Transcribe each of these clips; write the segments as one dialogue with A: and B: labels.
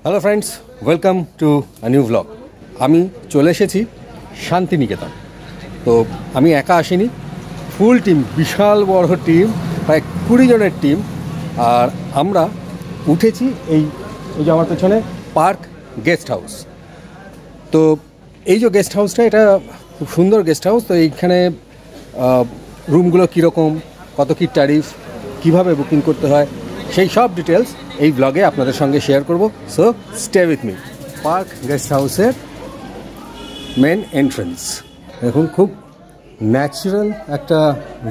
A: Hello friends, welcome to a new blog. আমি চলে এসেছি শান্তিনিকেতন। তো আমি একা আসিনি, ফুল টিম, বিশাল বড় টিম, প্রায় 20 জনের টিম। আর আমরা উঠেছি এই যে আমার পেছনে পার্ক গেস্ট হাউস। তো এই যে গেস্ট হাউসটা, এটা খুব সুন্দর গেস্ট হাউস। তো এইখানে রুমগুলো কীরকম, কত কী ট্যারিফ, কীভাবে বুকিং করতে হয়, সেই সব ডিটেলস এই ব্লগে আপনাদের সঙ্গে শেয়ার করব। So stay with me. Park guest হাউসের মেন এন্ট্রেন্স দেখুন, খুব ন্যাচারাল একটা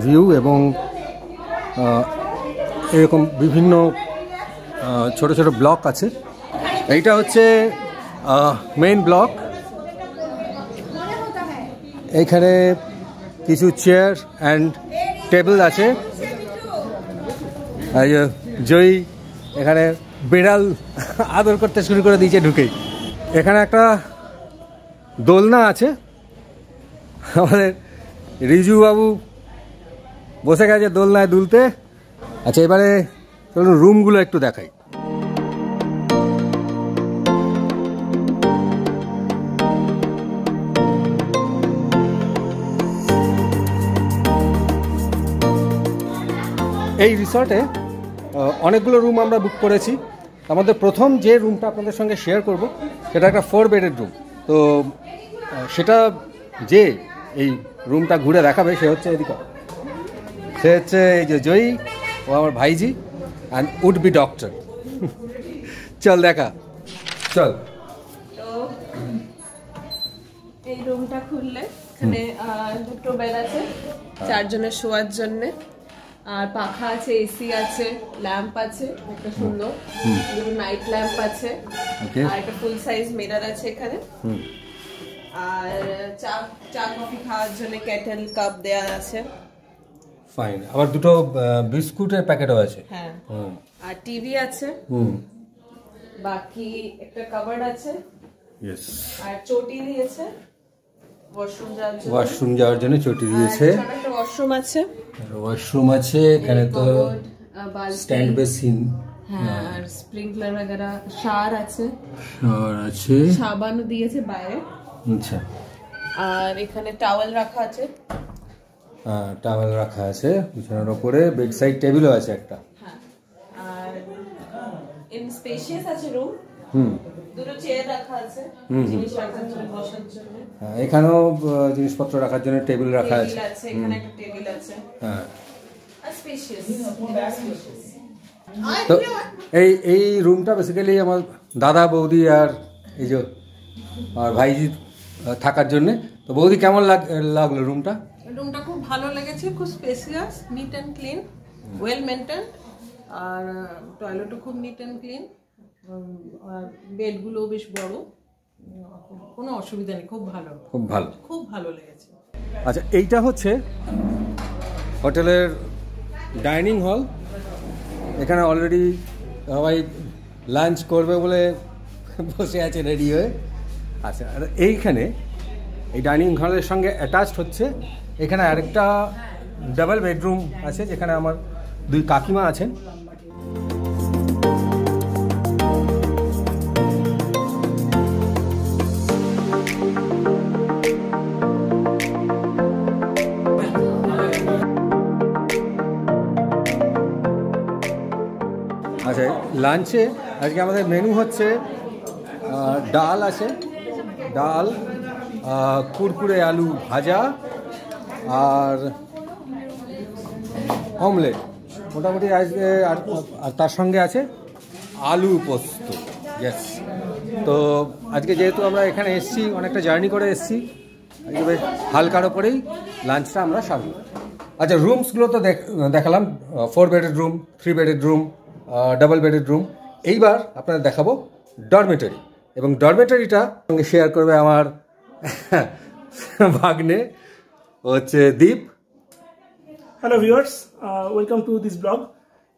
A: ভিউ এবং এরকম বিভিন্ন ছোট ছোট ব্লক আছে। এইটা হচ্ছে মেইন ব্লক। এইখানে কিছু চেয়ার অ্যান্ড টেবিল আছে। জয়ী এখানে বিড়াল আদর করতে শুরু করে দিয়েছে ঢুকেই। এখানে একটা দোলনা আছে, আমাদের রিজু বাবু বসে গেছে দোলনায় দুলতে। আচ্ছা, এবারে চলুন রুমগুলো একটু দেখাই। এই রিসর্টে অনেকগুলো রুম আমরা বুক করেছি। আমাদের প্রথম যে রুমটা আপনাদের সঙ্গে শেয়ার করব সেটা একটা 4 বেডের রুম। তো সেটা যে এই রুমটা ঘুরে দেখাবে সে হচ্ছে এদিকে, সে হচ্ছে এই যে জয়ী, ও আমার ভাইজি অ্যান্ড উড বি ডক্টর। চল দেখা, চল।
B: তো এই রুমটা খুললে এখানে 2টো বেড আছে 4 জনের শোয়ার জন্য, আর পাখা আছে, এসি আছে, ল্যাম্প আছে, একটা সুন্দর নাইট ল্যাম্প আছে, আর একটা ফুল সাইজ মিরর আছে এখানে, আর চা কফি খাওয়ার জন্য কেটেল কাপ দেয়া আছে।
A: ফাইন। আবার 2টো বিস্কুটের প্যাকেটও আছে।
B: হ্যাঁ, আর টিভি আছে। বাকি একটা কাভার্ড আছে। ইয়েস। আর চটি দিয়েছে
A: ওয়াশরুম যাওয়ার জন্য চটি দিয়েছে।
B: একটা ওয়াশরুম আছে।
A: ওয়াশরুম আছে এখানে, তো স্ট্যান্ড বেসিন,
B: হ্যাঁ, আর স্প্রিংকলার वगैरह, শাওয়ার আছে, সাবানও দিয়েছে বাইরে।
A: আচ্ছা,
B: আর এখানে টাওয়েল রাখা আছে।
A: হ্যাঁ, টাওয়েল রাখা আছে বিছানার উপরে। বেড সাইড টেবিলও আছে একটা।
B: হ্যাঁ, আর ইন স্পেশিয়াস আছে রুম। 2টো চেয়ার রাখা আছে জিনিস রাখার জন্য, বসার জন্য।
A: হ্যাঁ, এখানেও জিনিসপত্র রাখার জন্য টেবিল রাখা আছে।
B: এখানে একটা টেবিল আছে।
A: হ্যাঁ,
B: আর স্পেশিয়াস।
A: তো এই রুমটা বেসিক্যালি আমার দাদা, বৌদি আর এই যে আর ভাইজি থাকার জন্য। তো বৌদি, কেমন লাগলো রুমটা?
C: রুমটা খুব ভালো লেগেছে, খুব spacious, neat and clean, well maintain, আর টয়লেটও খুব নিট অ্যান্ড ক্লিন, আর বেডগুলোও বেশ বড়, কোনো অসুবিধা নেই, খুব ভালো,
A: খুব ভালো,
C: খুব ভালো লেগেছে।
A: আচ্ছা, এইটা হচ্ছে হোটেলের ডাইনিং হল। এখানে অলরেডি সবাই লাঞ্চ করবে বলে বসে আছে রেডি হয়ে। আচ্ছা, আর এইখানে এই ডাইনিং হলের সঙ্গে অ্যাটাচড হচ্ছে এখানে আরেকটা ডাবল বেডরুম আছে, যেখানে আমার 2 কাকিমা আছেন। আচ্ছা, লাঞ্চে আজকে আমাদের মেনু হচ্ছে ডাল আছে, ডাল, কুরকুরে আলু ভাজা আর অমলেট মোটামুটি আজকে। আর তার সঙ্গে আছে আলু পোস্ত। ইয়েস। তো আজকে যেহেতু আমরা এখানে এসেছি, অনেকটা জার্নি করে এসেছি, আজকে বেশ হালকার ওপরেই লাঞ্চটা আমরা সারব। আচ্ছা, রুমসগুলো তো দেখালাম, 4 বেডের রুম, 3 বেডের রুম, ডাবল বেডের রুম। এইবার আপনাদের দেখাবো ডরমেটরি, এবং ডরমেটরিটা সঙ্গে শেয়ার করবে আমার ভাগ্নে, হচ্ছে Deep.
D: Hello viewers, welcome to this blog.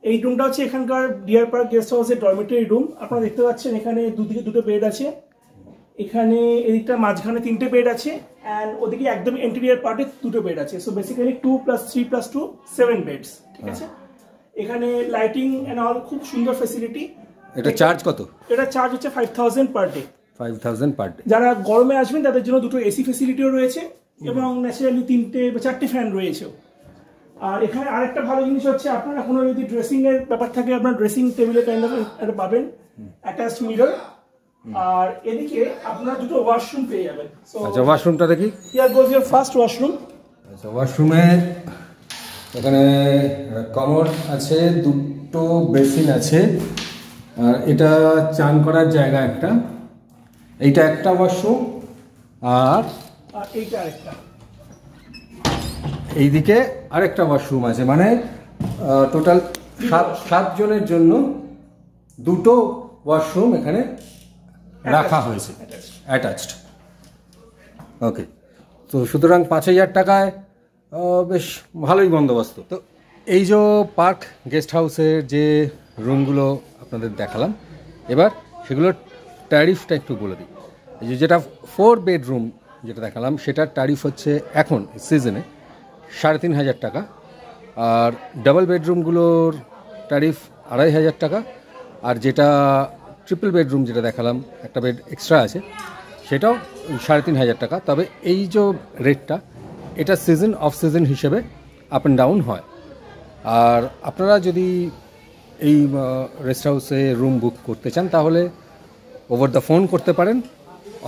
D: এই রুমটা হচ্ছে এখানকার ডিয়ার পার্ক গেস্ট হাউসের ডরমেটরি রুম। আপনারা দেখতে পাচ্ছেন এখানে দুদিকে 2টো বেড আছে। এখানে এদিকটা মাঝখানে 3টে বেড আছে, অ্যান্ড ওদিকে একদম ইন্টেরিয়ার পার্টে 2টো বেড আছে। So basically 2 + 3 + 2 7 beds. ঠিক আছে, এখানে লাইটিং এন্ড অল খুব সুন্দর ফ্যাসিলিটি।
A: এটা চার্জ কত?
D: এটা চার্জ হচ্ছে 5000 পার ডে।
A: 5000 per day.
D: যারা গরমে আসবেন তাদের জন্য দুটো এসি ফেসিলিটিও রয়েছে এবং ন্যাচারালি 3টে বা 4টে ফ্যান রয়েছে। আর এখানে আরেকটা ভালো জিনিস হচ্ছে আপনারা কোনো যদি ড্রেসিং এর ব্যাপার থাকে আপনার ড্রেসিং টেবিলে কাইন্ড অফ এটা পাবেন, অ্যাটাচড মিরর। আর এদিকে আপনারা দুটো ওয়াশরুম পেয়ে যাবেন।
A: আচ্ছা, ওয়াশরুমটা দেখি।
D: Here goes your first washroom.
A: আচ্ছা, ওয়াশরুমে এখানে কমোড আছে, দুটো বেসিন আছে, আর এটা চান করার জায়গা একটা। এইটা একটা ওয়াশরুম, আর
D: এইটা আরেকটা।
A: এইদিকে আরেকটা ওয়াশরুম আছে, মানে টোটাল 7 জনের জন্য দুটো ওয়াশরুম এখানে রাখা হয়েছে, অ্যাটাচড। ওকে, তো সুতরাং 5000 টাকায় বেশ ভালোই বন্দোবস্ত। তো এই যে পার্ক গেস্ট হাউসের যে রুমগুলো আপনাদের দেখালাম, এবার সেগুলোর ট্যারিফটা একটু বলে দিই। এই যে যেটা 4 বেডরুম যেটা দেখালাম, সেটার ট্যারিফ হচ্ছে এখন সিজনে 3500 টাকা, আর ডাবল বেডরুমগুলোর ট্যারিফ 2500 টাকা, আর যেটা ট্রিপল বেডরুম যেটা দেখালাম, একটা বেড এক্সট্রা আছে, সেটাও 3500 টাকা। তবে এই যে রেটটা, এটা সিজন অফ সিজন হিসেবে আপ অ্যান্ড ডাউন হয়। আর আপনারা যদি এই রেস্ট হাউসে রুম বুক করতে চান তাহলে ওভার দ্য ফোন করতে পারেন,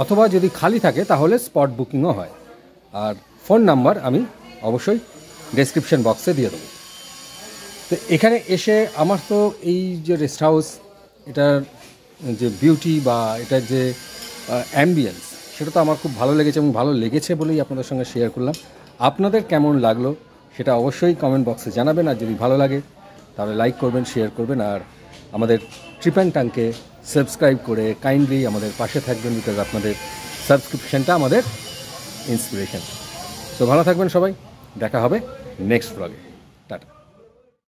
A: অথবা যদি খালি থাকে তাহলে স্পট বুকিংও হয়। আর ফোন নাম্বার আমি অবশ্যই ডেসক্রিপশন বক্সে দিয়ে দেবো। তো এখানে এসে আমার তো এই যে রেস্ট হাউস, এটার যে বিউটি বা এটার যে অ্যাম্বিয়েন্স, সেটা তো আমার খুব ভালো লেগেছে, এবং ভালো লেগেছে বলেই আপনাদের সঙ্গে শেয়ার করলাম। আপনাদের কেমন লাগলো সেটা অবশ্যই কমেন্ট বক্সে জানাবেন, আর যদি ভালো লাগে তাহলে লাইক করবেন, শেয়ার করবেন, আর আমাদের ট্রিপ অ্যান্ড টাংকে সাবস্ক্রাইব করে কাইন্ডলি আমাদের পাশে থাকবেন, বিকজ আপনাদের সাবস্ক্রিপশনটা আমাদের ইন্সপিরেশন। তো ভালো থাকবেন সবাই, দেখা হবে নেক্সট ব্লগে।